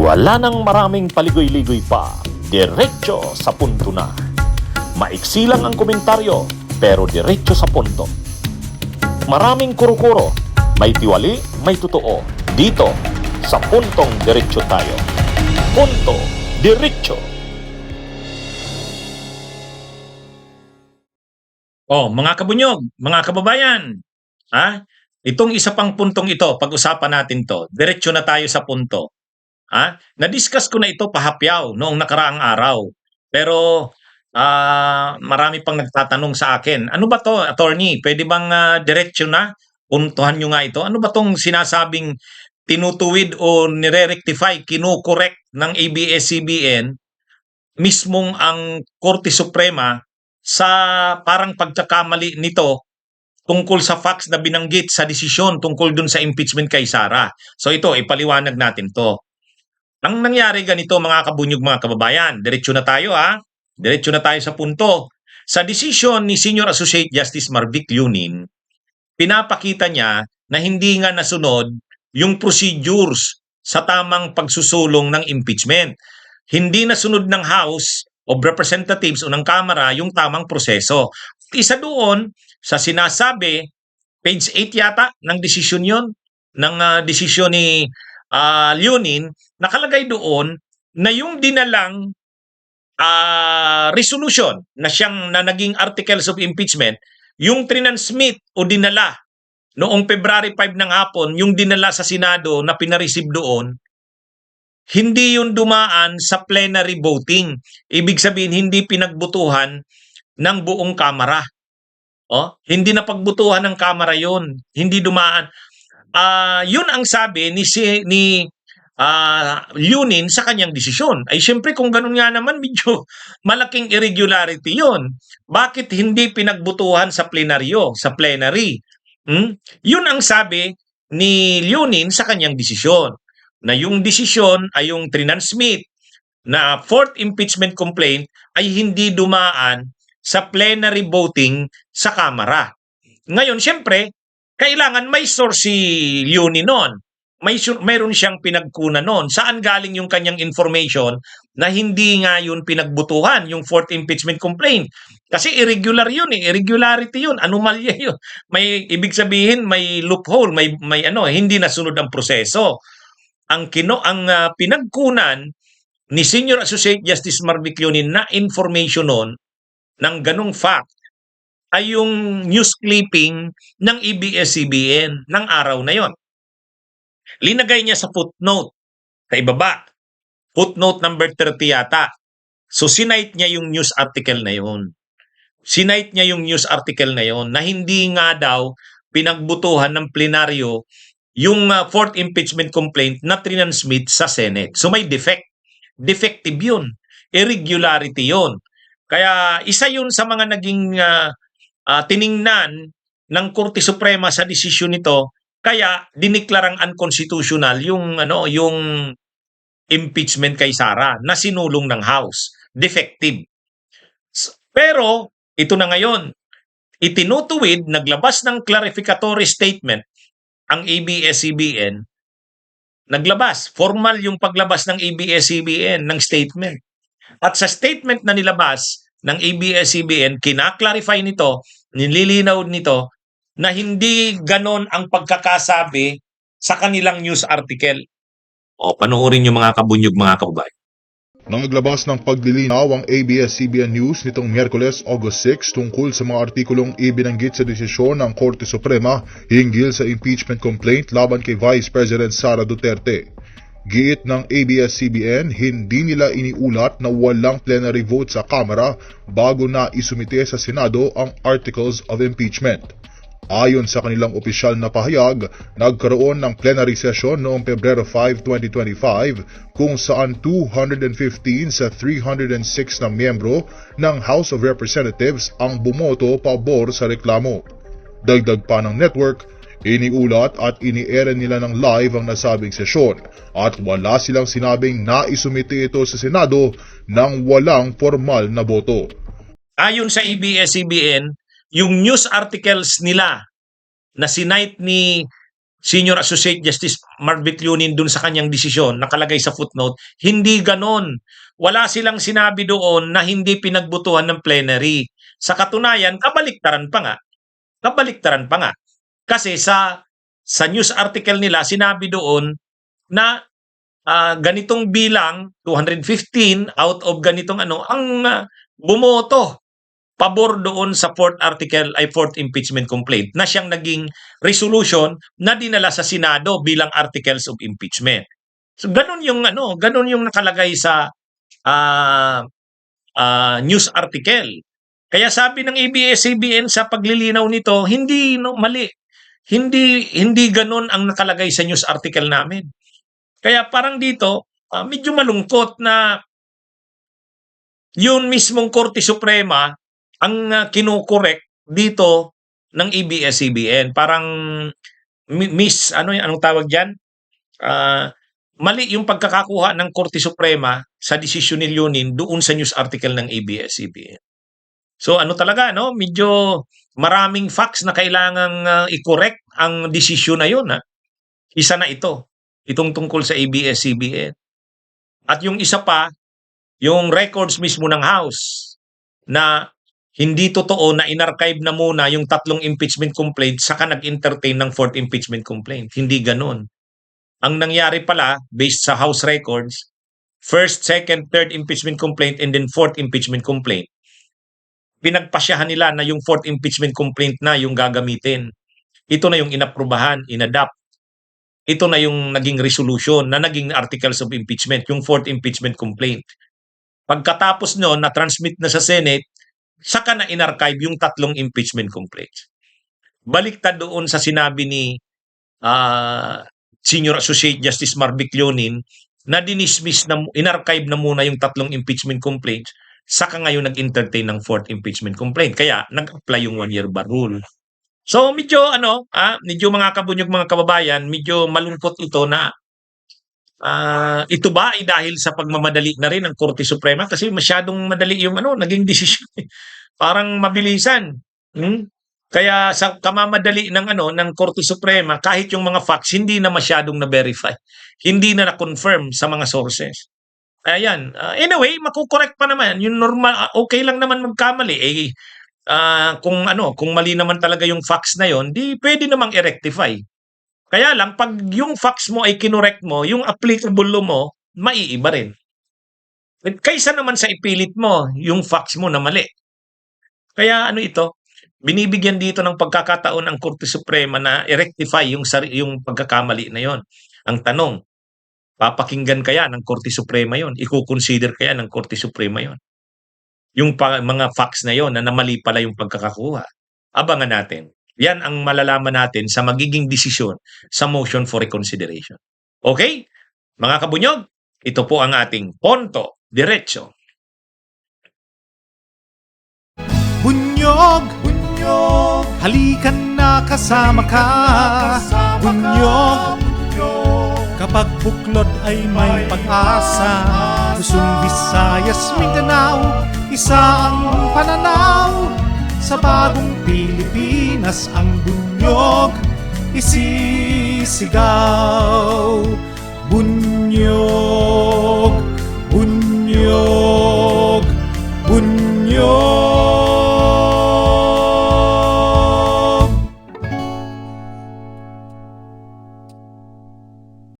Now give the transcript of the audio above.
Wala nang maraming paligoy-ligoy pa, diretso sa punto na. Maiksi lang ang komentaryo, pero diretso sa punto. Maraming kuro-kuro, may tiwali, may totoo. Dito, sa puntong diretso tayo. Punto, diretso. Oh, mga kabunyog, mga kababayan, itong isa pang puntong ito, pag-usapan natin to. Diretso na tayo sa punto. Na-discuss ko na ito pahapyaw noong nakaraang araw. Pero marami pang nagtatanong sa akin, ano ba to, attorney? Pwede bang diretso na? Puntuhan nyo nga ito. Ano ba tong sinasabing tinutuwid o nire-rectify, kinukorek ng ABS-CBN mismong ang Korte Suprema sa parang pagkakamali nito tungkol sa facts na binanggit sa desisyon tungkol dun sa impeachment kay Sara. So ito, ipaliwanag natin to. Ang nangyari ganito mga kabunyog, mga kababayan, diretso na tayo diretso na tayo sa punto. Sa desisyon ni Senior Associate Justice Marvic Yunin, pinapakita niya na hindi nga nasunod yung procedures sa tamang pagsusulong ng impeachment. Hindi nasunod ng House of Representatives o ng Kamara yung tamang proseso. Isa doon sa sinasabi, page 8 yata ng desisyon yon, ng desisyon ni Yunin, nakalagay doon na yung dinalang resolution na naging articles of impeachment, yung trinansmit o dinala noong February 5 ng hapon, yung dinala sa Senado na pinareceive doon, hindi yun dumaan sa plenary voting. Ibig sabihin, hindi pinagbutuhan ng buong Kamara. Hindi na pagbutuhan ng Kamara yun. Hindi dumaan. Yun ang sabi ni Yunin sa kanyang desisyon. Ay syempre kung ganun nga naman, medyo malaking irregularity yun. Bakit hindi pinagbutuhan sa plenaryo, sa plenary? Yun ang sabi ni Yunin sa kanyang desisyon. Na yung desisyon ay yung trinansmit na fourth impeachment complaint ay hindi dumaan sa plenary voting sa Kamara. Ngayon, syempre, kailangan may source si Yunin noon. Mayroon siyang pinagkunan noon. Saan galing yung kanyang information na hindi nga yun pinagbutuhan, yung fourth impeachment complaint? Kasi irregular yun irregularity yun, anomalya yun. May ibig sabihin, may loophole, may hindi nasunod ang proseso. Ang pinagkunan ni Senior Associate Justice Marvic Yunin na information noon ng ganong fact ay yung news clipping ng ABS-CBN ng araw na yon. Linagay niya sa footnote, sa ibaba. Footnote number 30 yata. So sinite niya yung news article na yon. Sinite niya yung news article na yon na hindi nga daw pinagbutuhan ng plenaryo yung fourth impeachment complaint na trinansmit sa Senate. So may defect. Defective yun. Irregularity yun. Kaya isa yun sa mga naging tiningnan ng Korte Suprema sa desisyon nito, kaya diniklarang unconstitutional yung impeachment kay Sara na sinulong ng House. Defective. Pero ito na ngayon, itinutuwid, naglabas ng clarificatory statement ang ABS-CBN. Naglabas, formal yung paglabas ng ABS-CBN ng statement. At sa statement na nilabas ng ABS-CBN, kinaklarify nito, nililinaw nito, na hindi ganon ang pagkakasabi sa kanilang news article. Panoorin nyo mga kabunyog, mga kababayan. Nang naglabas ng paglilinaw ang ABS-CBN News nitong Miyerkules, August 6 tungkol sa mga artikulong ibinanggit sa desisyon ng Korte Suprema hinggil sa impeachment complaint laban kay Vice President Sara Duterte. Giit ng ABS-CBN, hindi nila iniulat na walang plenary vote sa Kamara bago na isumite sa Senado ang Articles of Impeachment. Ayon sa kanilang opisyal na pahayag, nagkaroon ng plenary session noong Pebrero 5, 2025 kung saan 215 sa 306 na miyembro ng House of Representatives ang bumoto pabor sa reklamo. Dagdag pa ng network, iniulat at ini-air nila ng live ang nasabing sesyon at wala silang sinabing naisumite ito sa Senado nang walang formal na boto. Ayon sa ABS-CBN, yung news articles nila na sinite ni Senior Associate Justice Marvic Lunin dun sa kanyang desisyon, nakalagay sa footnote, hindi ganon. Wala silang sinabi doon na hindi pinagbutuhan ng plenary. Sa katunayan, kabaliktaran pa nga. Kabaliktaran pa nga. Kasi sa news article nila, sinabi doon na ganitong bilang, 215 out of ganitong ang bumoto pabor doon sa fourth impeachment complaint na siyang naging resolution na dinala sa Senado bilang articles of impeachment. So ganun yung nakalagay sa news article. Kaya sabi ng ABS-CBN sa paglilinaw nito, hindi mali. Hindi ganun ang nakalagay sa news article namin. Kaya parang dito, medyo malungkot na yun mismong Korte Suprema ang kinokorek dito ng ABS-CBN. Parang anong tawag diyan? Mali yung pagkakakuha ng Korte Suprema sa desisyon ni Leonin doon sa news article ng ABS-CBN. So talaga, medyo maraming facts na kailangang i-correct ang desisyon na yun. Isa na itong tungkol sa ABS-CBN. At yung isa pa, yung records mismo ng House na hindi totoo na inarchive na muna yung 3 impeachment complaint saka nag-entertain ng 4th impeachment complaint. Hindi ganun. Ang nangyari pala, based sa House records, 1st, 2nd, 3rd impeachment complaint and then 4th impeachment complaint. Pinagpasyahan nila na yung 4th impeachment complaint na yung gagamitin. Ito na yung inaprubahan, inadapt. Ito na yung naging resolution na naging articles of impeachment, yung 4th impeachment complaint. Pagkatapos noon, na-transmit na sa Senate, saka na inarchive yung 3 impeachment complaints. Baliktad doon sa sinabi ni Senior Associate Justice Marvic Leonin na dinismiss na inarchive na muna yung 3 impeachment complaints, saka ngayon nag-entertain ng 4th impeachment complaint. Kaya nag-apply yung 1-year bar rule. So medyo medyo mga kabunyog, mga kababayan, medyo malungkot ito na ito ba ay dahil sa pagmamadali na rin ng Korte Suprema kasi masyadong madali yung naging desisyon. Parang mabilisan. Kaya sa kamamadali ng Korte Suprema, kahit yung mga facts hindi na masyadong na-verify. Hindi na na-confirm sa mga sources. Ayan. Anyway, makukorek pa naman. Yung normal, okay lang naman magkamali. Kung mali naman talaga yung facts na yon, di pwede namang i-rectify. Kaya lang, pag yung facts mo ay kinorek mo, yung applicable mo, maiiba rin. Kaysa naman sa ipilit mo, yung facts mo na mali. Kaya binibigyan dito ng pagkakataon ang Korte Suprema na i-rectify yung pagkakamali na yon. Ang tanong, papakinggan kaya ng Korte Suprema yon? I-consider kaya ng Korte Suprema yon? Yung mga facts na yon na mali pala yung pagkakakuha. Abangan natin. Yan ang malalaman natin sa magiging desisyon sa motion for reconsideration. Okay? Mga kabunyog, ito po ang ating Ponto Diretso. Bunyog, bunyog, halikan na kasama ka. Bunyog, kapag buklod ay may pag-asa. Luzon, Visayas, Mindanao, isa ang pananaw. Sa bagong Pilipinas ang bunyog isisigaw. Bunyog, bunyog.